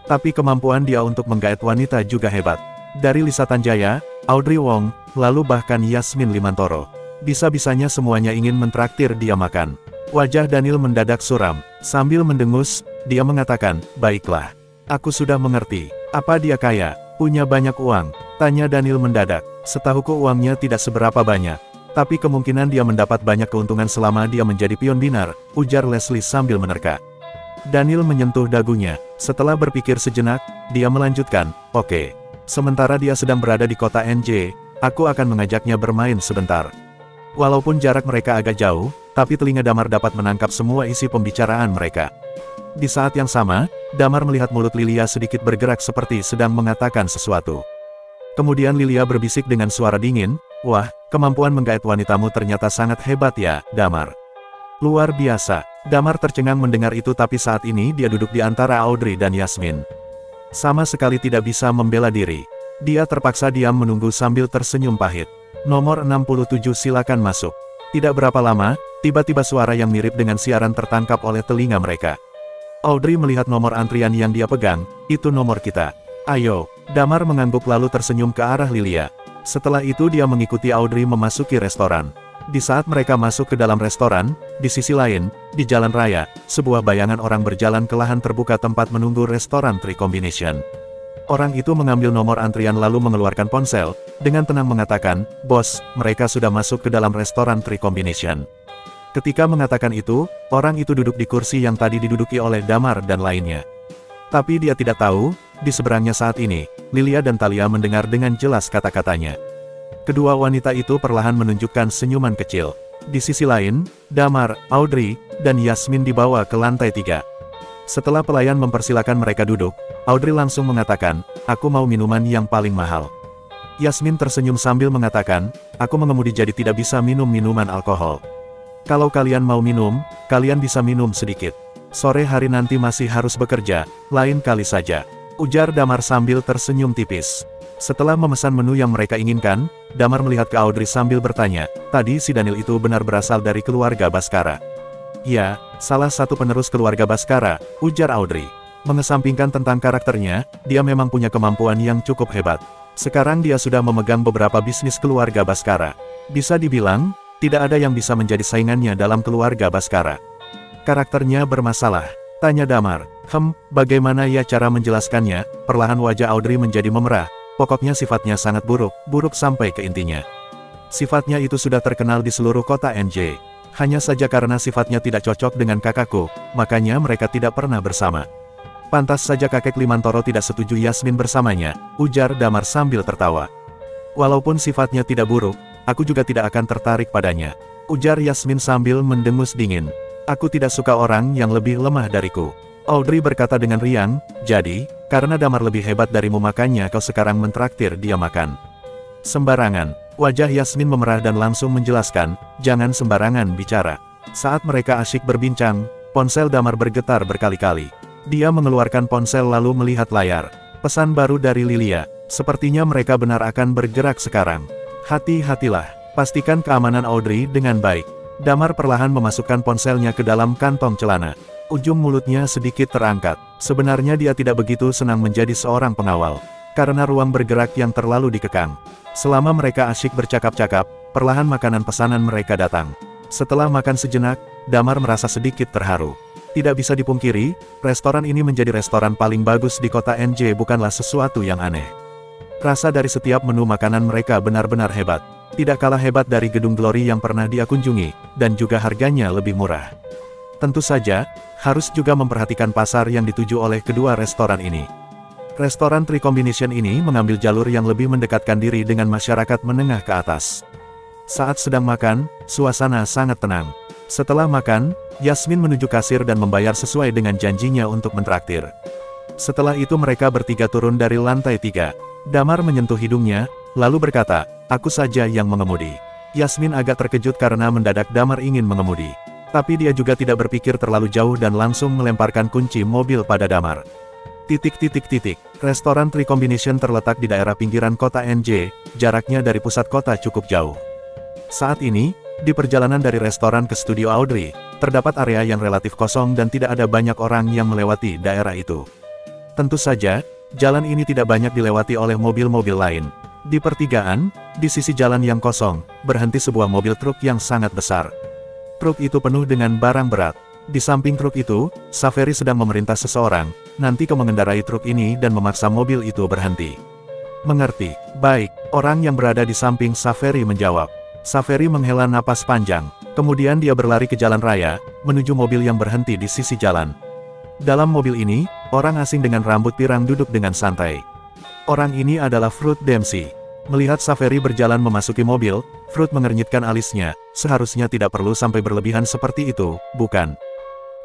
Tapi kemampuan dia untuk menggait wanita juga hebat. Dari Lisa Tanjaya, Audrey Wong, lalu bahkan Yasmin Limantoro. Bisa-bisanya semuanya ingin mentraktir dia makan. Wajah Daniel mendadak suram. Sambil mendengus, dia mengatakan, baiklah. Aku sudah mengerti. Apa dia kaya? Punya banyak uang? Tanya Daniel mendadak. Setahuku uangnya tidak seberapa banyak. Tapi kemungkinan dia mendapat banyak keuntungan selama dia menjadi pion Binar, ujar Leslie sambil menerka. Daniel menyentuh dagunya. Setelah berpikir sejenak, dia melanjutkan, oke. Sementara dia sedang berada di kota NJ, aku akan mengajaknya bermain sebentar. Walaupun jarak mereka agak jauh, tapi telinga Damar dapat menangkap semua isi pembicaraan mereka. Di saat yang sama, Damar melihat mulut Lilia sedikit bergerak seperti sedang mengatakan sesuatu. Kemudian Lilia berbisik dengan suara dingin, wah, kemampuan menggait wanitamu ternyata sangat hebat ya, Damar. Luar biasa. Damar tercengang mendengar itu tapi saat ini dia duduk di antara Audrey dan Yasmin. Sama sekali tidak bisa membela diri. Dia terpaksa diam menunggu sambil tersenyum pahit. Nomor 67 silakan masuk. Tidak berapa lama, tiba-tiba suara yang mirip dengan siaran tertangkap oleh telinga mereka. Audrey melihat nomor antrian yang dia pegang, itu nomor kita. Ayo, Damar mengangguk lalu tersenyum ke arah Lilia. Setelah itu dia mengikuti Audrey memasuki restoran. Di saat mereka masuk ke dalam restoran, di sisi lain, di jalan raya, sebuah bayangan orang berjalan ke lahan terbuka tempat menunggu restoran Tri Combination. Orang itu mengambil nomor antrian lalu mengeluarkan ponsel, dengan tenang mengatakan, "Bos, mereka sudah masuk ke dalam restoran Tri Combination." Ketika mengatakan itu, orang itu duduk di kursi yang tadi diduduki oleh Damar dan lainnya. Tapi dia tidak tahu, di seberangnya saat ini, Lilia dan Thalia mendengar dengan jelas kata-katanya. Kedua wanita itu perlahan menunjukkan senyuman kecil. Di sisi lain, Damar, Audrey, dan Yasmin dibawa ke lantai 3. Setelah pelayan mempersilakan mereka duduk, Audrey langsung mengatakan, "Aku mau minuman yang paling mahal." Yasmin tersenyum sambil mengatakan, "Aku mengemudi jadi tidak bisa minum minuman alkohol. Kalau kalian mau minum, kalian bisa minum sedikit. Sore hari nanti masih harus bekerja, lain kali saja," ujar Damar sambil tersenyum tipis. Setelah memesan menu yang mereka inginkan, Damar melihat ke Audrey sambil bertanya, "Tadi si Daniel itu benar berasal dari keluarga Baskara?" "Ya, salah satu penerus keluarga Baskara," ujar Audrey. Mengesampingkan tentang karakternya, dia memang punya kemampuan yang cukup hebat. Sekarang dia sudah memegang beberapa bisnis keluarga Baskara. Bisa dibilang, tidak ada yang bisa menjadi saingannya dalam keluarga Baskara. "Karakternya bermasalah?" tanya Damar. Bagaimana ya cara menjelaskannya?" Perlahan wajah Audrey menjadi memerah. "Pokoknya sifatnya sangat buruk, buruk sampai ke intinya. Sifatnya itu sudah terkenal di seluruh kota NJ. Hanya saja karena sifatnya tidak cocok dengan kakakku, makanya mereka tidak pernah bersama." "Pantas saja kakek Limantoro tidak setuju Yasmin bersamanya," ujar Damar sambil tertawa. "Walaupun sifatnya tidak buruk, aku juga tidak akan tertarik padanya," ujar Yasmin sambil mendengus dingin. "Aku tidak suka orang yang lebih lemah dariku." Audrey berkata dengan riang, "Jadi, karena Damar lebih hebat darimu makanya kau sekarang mentraktir dia makan?" "Sembarangan." Wajah Yasmin memerah dan langsung menjelaskan, "Jangan sembarangan bicara." Saat mereka asyik berbincang, ponsel Damar bergetar berkali-kali. Dia mengeluarkan ponsel lalu melihat layar. Pesan baru dari Lilia, "Sepertinya mereka benar akan bergerak sekarang. Hati-hatilah, pastikan keamanan Audrey dengan baik." Damar perlahan memasukkan ponselnya ke dalam kantong celana. Ujung mulutnya sedikit terangkat. Sebenarnya dia tidak begitu senang menjadi seorang pengawal, karena ruang bergerak yang terlalu dikekang. Selama mereka asyik bercakap-cakap, perlahan makanan pesanan mereka datang. Setelah makan sejenak, Damar merasa sedikit terharu. Tidak bisa dipungkiri, restoran ini menjadi restoran paling bagus di kota NJ bukanlah sesuatu yang aneh. Rasa dari setiap menu makanan mereka benar-benar hebat. Tidak kalah hebat dari gedung Glory yang pernah dia kunjungi, dan juga harganya lebih murah. Tentu saja, harus juga memperhatikan pasar yang dituju oleh kedua restoran ini. Restoran Tri Combination ini mengambil jalur yang lebih mendekatkan diri dengan masyarakat menengah ke atas. Saat sedang makan, suasana sangat tenang. Setelah makan, Yasmin menuju kasir dan membayar sesuai dengan janjinya untuk mentraktir. Setelah itu mereka bertiga turun dari lantai 3. Damar menyentuh hidungnya, lalu berkata, "Aku saja yang mengemudi." Yasmin agak terkejut karena mendadak Damar ingin mengemudi. Tapi dia juga tidak berpikir terlalu jauh dan langsung melemparkan kunci mobil pada Damar. Restoran Tri Combination terletak di daerah pinggiran kota NJ, jaraknya dari pusat kota cukup jauh. Saat ini, di perjalanan dari restoran ke studio Audrey, terdapat area yang relatif kosong dan tidak ada banyak orang yang melewati daerah itu. Tentu saja, jalan ini tidak banyak dilewati oleh mobil-mobil lain. Di pertigaan, di sisi jalan yang kosong, berhenti sebuah mobil truk yang sangat besar. Truk itu penuh dengan barang berat. Di samping truk itu, Saveri sedang memerintah seseorang, "Nanti kau mengendarai truk ini dan memaksa mobil itu berhenti." "Mengerti." "Baik," orang yang berada di samping Saveri menjawab. Saveri menghela napas panjang, kemudian dia berlari ke jalan raya, menuju mobil yang berhenti di sisi jalan. Dalam mobil ini, orang asing dengan rambut pirang duduk dengan santai. Orang ini adalah Fruit Dempsey. Melihat Saveri berjalan memasuki mobil, Fruit mengernyitkan alisnya. "Seharusnya tidak perlu sampai berlebihan seperti itu, bukan?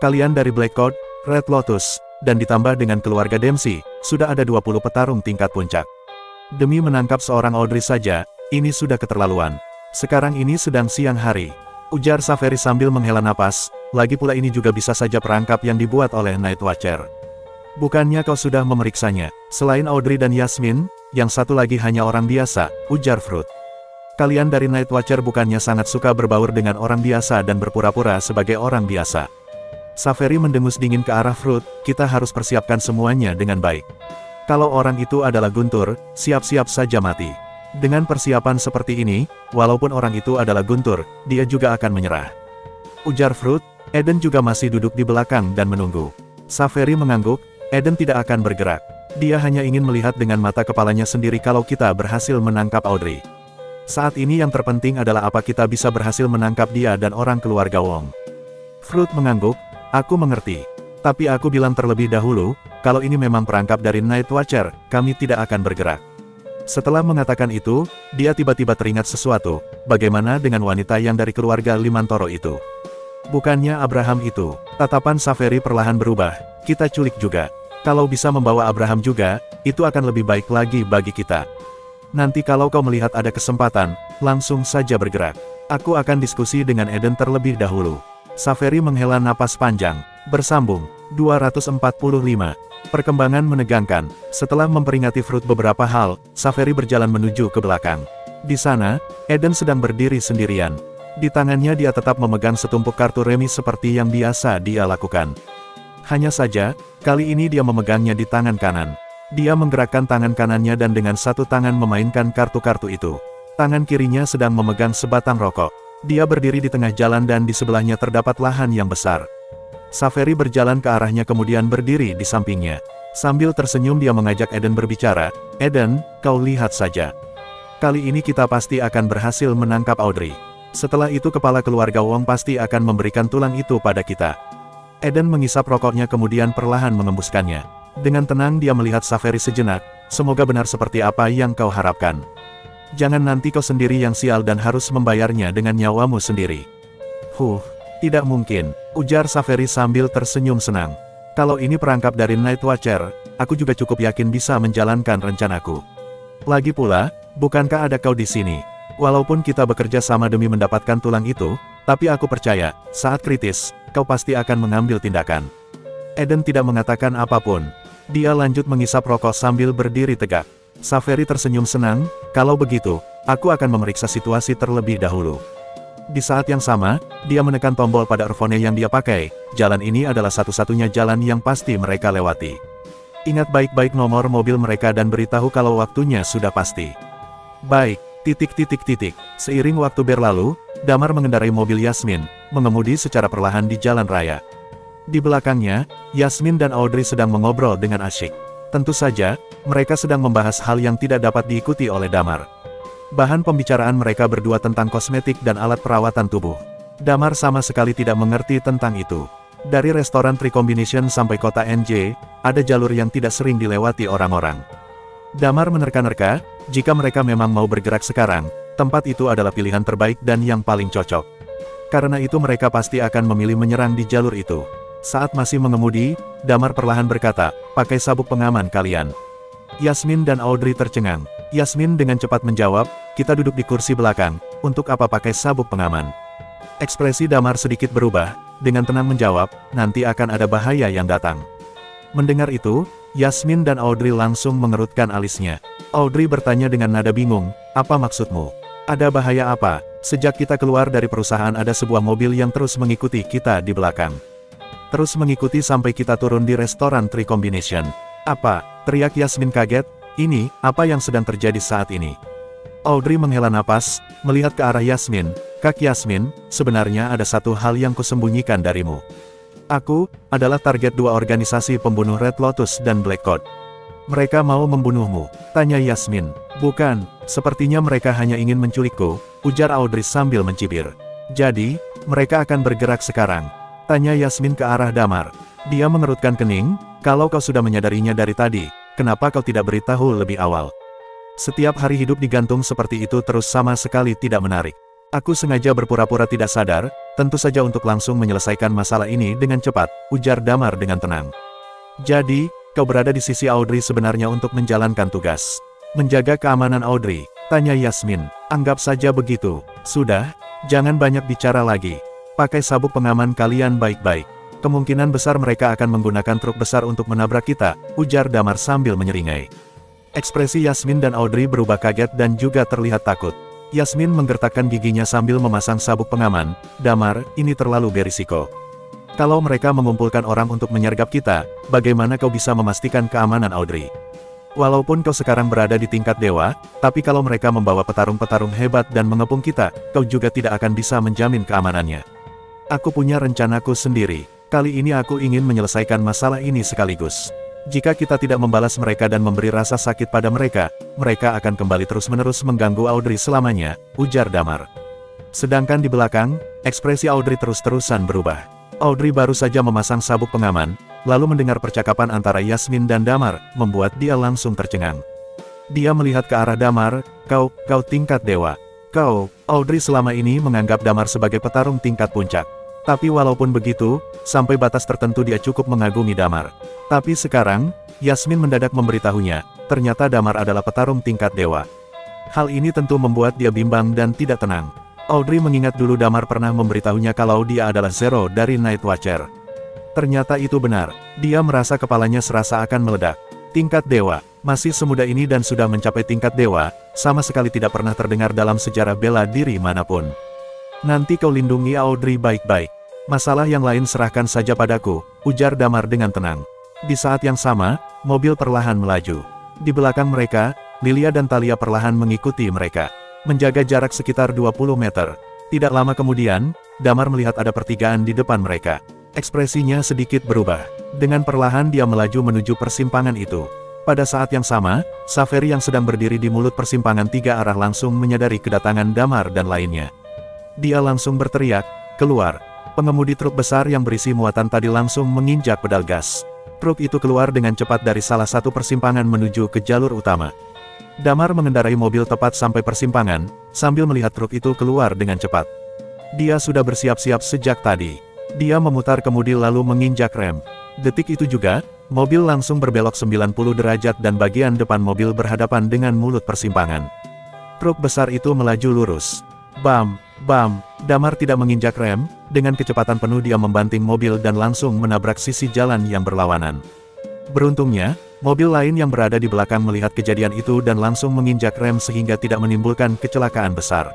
Kalian dari Black Code, Red Lotus, dan ditambah dengan keluarga Dempsey, sudah ada 20 petarung tingkat puncak. Demi menangkap seorang Audrey saja, ini sudah keterlaluan. Sekarang ini sedang siang hari," ujar Saveri sambil menghela napas. "Lagi pula ini juga bisa saja perangkap yang dibuat oleh Night Watcher. Bukannya kau sudah memeriksanya? Selain Audrey dan Yasmin, yang satu lagi hanya orang biasa," ujar Fruit. "Kalian dari Night Watcher bukannya sangat suka berbaur dengan orang biasa dan berpura-pura sebagai orang biasa?" Saveri mendengus dingin ke arah Fruit. "Kita harus persiapkan semuanya dengan baik. Kalau orang itu adalah Guntur, siap-siap saja mati." Dengan persiapan seperti ini, walaupun orang itu adalah Guntur, dia juga akan menyerah. Ujar Fruit. Eden juga masih duduk di belakang dan menunggu. Saveri mengangguk. Eden tidak akan bergerak. Dia hanya ingin melihat dengan mata kepalanya sendiri kalau kita berhasil menangkap Audrey. Saat ini yang terpenting adalah apa kita bisa berhasil menangkap dia dan orang keluarga Wong. Fruit mengangguk. Aku mengerti. Tapi aku bilang terlebih dahulu, kalau ini memang perangkap dari Night Watcher, kami tidak akan bergerak. Setelah mengatakan itu, dia tiba-tiba teringat sesuatu. Bagaimana dengan wanita yang dari keluarga Limantoro itu? Bukannya Abraham itu? Tatapan Saveri perlahan berubah. Kita culik juga. Kalau bisa membawa Abraham juga, itu akan lebih baik lagi bagi kita. Nanti kalau kau melihat ada kesempatan, langsung saja bergerak. Aku akan diskusi dengan Eden terlebih dahulu. Saveri menghela napas panjang. Bersambung. 245. Perkembangan menegangkan. Setelah memperingati Fruit beberapa hal, Saveri berjalan menuju ke belakang. Di sana, Eden sedang berdiri sendirian. Di tangannya dia tetap memegang setumpuk kartu remi seperti yang biasa dia lakukan. Hanya saja, kali ini dia memegangnya di tangan kanan. Dia menggerakkan tangan kanannya dan dengan satu tangan memainkan kartu-kartu itu. Tangan kirinya sedang memegang sebatang rokok. Dia berdiri di tengah jalan dan di sebelahnya terdapat lahan yang besar. Saveri berjalan ke arahnya kemudian berdiri di sampingnya. Sambil tersenyum dia mengajak Eden berbicara. Eden, kau lihat saja. Kali ini kita pasti akan berhasil menangkap Audrey. Setelah itu kepala keluarga Wong pasti akan memberikan tulang itu pada kita. Eden mengisap rokoknya kemudian perlahan mengembuskannya. Dengan tenang dia melihat Saveri sejenak. Semoga benar seperti apa yang kau harapkan. Jangan nanti kau sendiri yang sial dan harus membayarnya dengan nyawamu sendiri. Tidak mungkin, ujar Saveri sambil tersenyum senang. Kalau ini perangkap dari Night Watcher, aku juga cukup yakin bisa menjalankan rencanaku. Lagi pula, bukankah ada kau di sini? Walaupun kita bekerja sama demi mendapatkan tulang itu, tapi aku percaya, saat kritis, kau pasti akan mengambil tindakan. Eden tidak mengatakan apapun. Dia lanjut mengisap rokok sambil berdiri tegak. Saveri tersenyum senang. Kalau begitu, aku akan memeriksa situasi terlebih dahulu. Di saat yang sama, dia menekan tombol pada earphone yang dia pakai. Jalan ini adalah satu-satunya jalan yang pasti mereka lewati. Ingat baik-baik nomor mobil mereka dan beritahu kalau waktunya sudah pasti. Baik, ... Seiring waktu berlalu, Damar mengendarai mobil Yasmin, mengemudi secara perlahan di jalan raya. Di belakangnya, Yasmin dan Audrey sedang mengobrol dengan asyik. Tentu saja, mereka sedang membahas hal yang tidak dapat diikuti oleh Damar. Bahan pembicaraan mereka berdua tentang kosmetik dan alat perawatan tubuh. Damar sama sekali tidak mengerti tentang itu. Dari restoran Tri-Combination sampai kota NJ, ada jalur yang tidak sering dilewati orang-orang. Damar menerka-nerka, jika mereka memang mau bergerak sekarang, tempat itu adalah pilihan terbaik dan yang paling cocok. Karena itu mereka pasti akan memilih menyerang di jalur itu. Saat masih mengemudi, Damar perlahan berkata, pakai sabuk pengaman kalian. Yasmin dan Audrey tercengang. Yasmin dengan cepat menjawab, kita duduk di kursi belakang, untuk apa pakai sabuk pengaman? Ekspresi Damar sedikit berubah, dengan tenang menjawab, nanti akan ada bahaya yang datang. Mendengar itu, Yasmin dan Audrey langsung mengerutkan alisnya. Audrey bertanya dengan nada bingung, apa maksudmu? Ada bahaya apa? Sejak kita keluar dari perusahaan ada sebuah mobil yang terus mengikuti kita di belakang. Terus mengikuti sampai kita turun di restoran Tri-Combination. Apa? Teriak Yasmin kaget. Ini, apa yang sedang terjadi saat ini? Audrey menghela napas, melihat ke arah Yasmin. Kak Yasmin, sebenarnya ada satu hal yang kusembunyikan darimu. Aku, adalah target dua organisasi pembunuh Red Lotus dan Black Code. Mereka mau membunuhmu, tanya Yasmin. Bukan, sepertinya mereka hanya ingin menculikku, ujar Audrey sambil mencibir. Jadi, mereka akan bergerak sekarang, tanya Yasmin ke arah Damar. Dia mengerutkan kening, kalau kau sudah menyadarinya dari tadi, kenapa kau tidak beritahu lebih awal? Setiap hari hidup digantung seperti itu terus sama sekali tidak menarik. Aku sengaja berpura-pura tidak sadar, tentu saja untuk langsung menyelesaikan masalah ini dengan cepat, ujar Damar dengan tenang. Jadi, kau berada di sisi Audrey sebenarnya untuk menjalankan tugas. Menjaga keamanan Audrey, tanya Yasmin. Anggap saja begitu. Sudah, jangan banyak bicara lagi. Pakai sabuk pengaman kalian baik-baik. Kemungkinan besar mereka akan menggunakan truk besar untuk menabrak kita, ujar Damar sambil menyeringai. Ekspresi Yasmin dan Audrey berubah kaget dan juga terlihat takut. Yasmin menggertakkan giginya sambil memasang sabuk pengaman. Damar, ini terlalu berisiko. Kalau mereka mengumpulkan orang untuk menyergap kita, bagaimana kau bisa memastikan keamanan Audrey? Walaupun kau sekarang berada di tingkat dewa, tapi kalau mereka membawa petarung-petarung hebat dan mengepung kita, kau juga tidak akan bisa menjamin keamanannya. Aku punya rencanaku sendiri. Kali ini aku ingin menyelesaikan masalah ini sekaligus. Jika kita tidak membalas mereka dan memberi rasa sakit pada mereka, mereka akan kembali terus-menerus mengganggu Audrey selamanya, ujar Damar. Sedangkan di belakang, ekspresi Audrey terus-terusan berubah. Audrey baru saja memasang sabuk pengaman, lalu mendengar percakapan antara Yasmin dan Damar, membuat dia langsung tercengang. Dia melihat ke arah Damar, kau tingkat dewa. Audrey selama ini menganggap Damar sebagai petarung tingkat puncak. Tapi walaupun begitu, sampai batas tertentu dia cukup mengagumi Damar. Tapi sekarang, Yasmin mendadak memberitahunya, ternyata Damar adalah petarung tingkat dewa. Hal ini tentu membuat dia bimbang dan tidak tenang. Audrey mengingat dulu Damar pernah memberitahunya kalau dia adalah Zero dari Night Watcher. Ternyata itu benar, dia merasa kepalanya serasa akan meledak. Tingkat dewa, masih semuda ini dan sudah mencapai tingkat dewa, sama sekali tidak pernah terdengar dalam sejarah bela diri manapun. Nanti kau lindungi Audrey baik-baik. Masalah yang lain serahkan saja padaku, ujar Damar dengan tenang. Di saat yang sama, mobil perlahan melaju. Di belakang mereka, Lilia dan Thalia perlahan mengikuti mereka. Menjaga jarak sekitar 20 meter. Tidak lama kemudian, Damar melihat ada pertigaan di depan mereka. Ekspresinya sedikit berubah. Dengan perlahan dia melaju menuju persimpangan itu. Pada saat yang sama, Saveri yang sedang berdiri di mulut persimpangan tiga arah langsung menyadari kedatangan Damar dan lainnya. Dia langsung berteriak, keluar. Pengemudi truk besar yang berisi muatan tadi langsung menginjak pedal gas. Truk itu keluar dengan cepat dari salah satu persimpangan menuju ke jalur utama. Damar mengendarai mobil tepat sampai persimpangan, sambil melihat truk itu keluar dengan cepat. Dia sudah bersiap-siap sejak tadi. Dia memutar kemudi lalu menginjak rem. Detik itu juga, mobil langsung berbelok 90 derajat dan bagian depan mobil berhadapan dengan mulut persimpangan. Truk besar itu melaju lurus. Bam! Damar tidak menginjak rem, dengan kecepatan penuh dia membanting mobil dan langsung menabrak sisi jalan yang berlawanan. Beruntungnya, mobil lain yang berada di belakang melihat kejadian itu dan langsung menginjak rem sehingga tidak menimbulkan kecelakaan besar.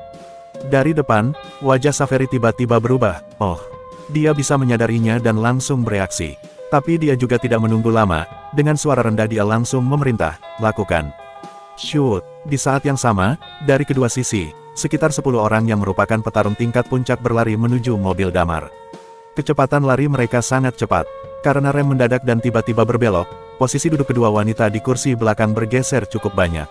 Dari depan, wajah Saveri tiba-tiba berubah. Oh, dia bisa menyadarinya dan langsung bereaksi. Tapi dia juga tidak menunggu lama, dengan suara rendah dia langsung memerintah, lakukan. Shoot! Di saat yang sama, dari kedua sisi, sekitar 10 orang yang merupakan petarung tingkat puncak berlari menuju mobil Damar. Kecepatan lari mereka sangat cepat. Karena rem mendadak dan tiba-tiba berbelok, posisi duduk kedua wanita di kursi belakang bergeser cukup banyak.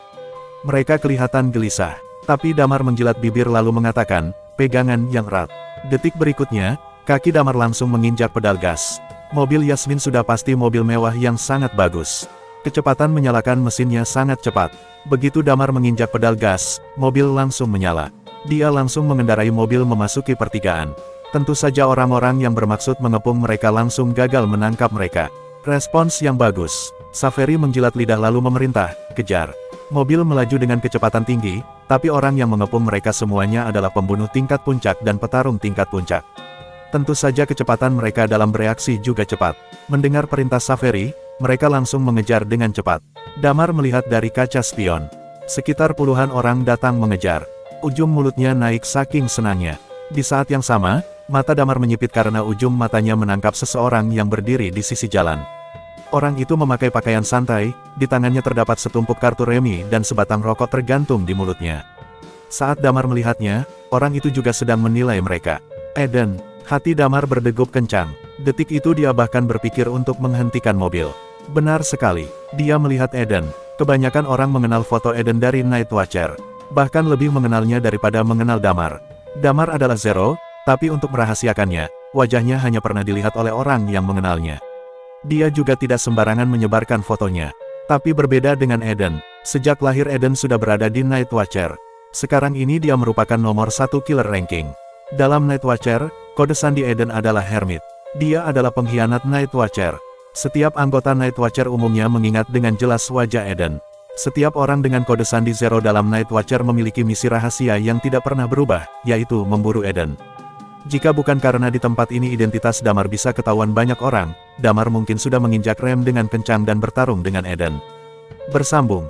Mereka kelihatan gelisah. Tapi Damar menjilat bibir lalu mengatakan, pegangan yang erat. Detik berikutnya, kaki Damar langsung menginjak pedal gas. Mobil Yasmin sudah pasti mobil mewah yang sangat bagus. Kecepatan menyalakan mesinnya sangat cepat. Begitu Damar menginjak pedal gas, mobil langsung menyala. Dia langsung mengendarai mobil memasuki pertigaan. Tentu saja orang-orang yang bermaksud mengepung mereka langsung gagal menangkap mereka. Respons yang bagus. Saveri menjilat lidah lalu memerintah, kejar. Mobil melaju dengan kecepatan tinggi, tapi orang yang mengepung mereka semuanya adalah pembunuh tingkat puncak dan petarung tingkat puncak. Tentu saja kecepatan mereka dalam bereaksi juga cepat. Mendengar perintah Saveri, mereka langsung mengejar dengan cepat. Damar melihat dari kaca spion. Sekitar puluhan orang datang mengejar. Ujung mulutnya naik saking senangnya. Di saat yang sama, mata Damar menyipit karena ujung matanya menangkap seseorang yang berdiri di sisi jalan. Orang itu memakai pakaian santai, di tangannya terdapat setumpuk kartu remi dan sebatang rokok tergantung di mulutnya. Saat Damar melihatnya, orang itu juga sedang menilai mereka. Eden, hati Damar berdegup kencang. Detik itu dia bahkan berpikir untuk menghentikan mobil. Benar sekali, dia melihat Eden. Kebanyakan orang mengenal foto Eden dari Night Watcher. Bahkan lebih mengenalnya daripada mengenal Damar. Damar adalah Zero, tapi untuk merahasiakannya, wajahnya hanya pernah dilihat oleh orang yang mengenalnya. Dia juga tidak sembarangan menyebarkan fotonya. Tapi berbeda dengan Eden, sejak lahir Eden sudah berada di Night Watcher. Sekarang ini dia merupakan nomor 1 killer ranking. Dalam Night Watcher, kode sandi Eden adalah Hermit. Dia adalah pengkhianat Night Watcher. Setiap anggota Night Watcher umumnya mengingat dengan jelas wajah Eden. Setiap orang dengan kode sandi Zero dalam Night Watcher memiliki misi rahasia yang tidak pernah berubah, yaitu memburu Eden. Jika bukan karena di tempat ini identitas Damar bisa ketahuan banyak orang, Damar mungkin sudah menginjak rem dengan kencang dan bertarung dengan Eden. Bersambung.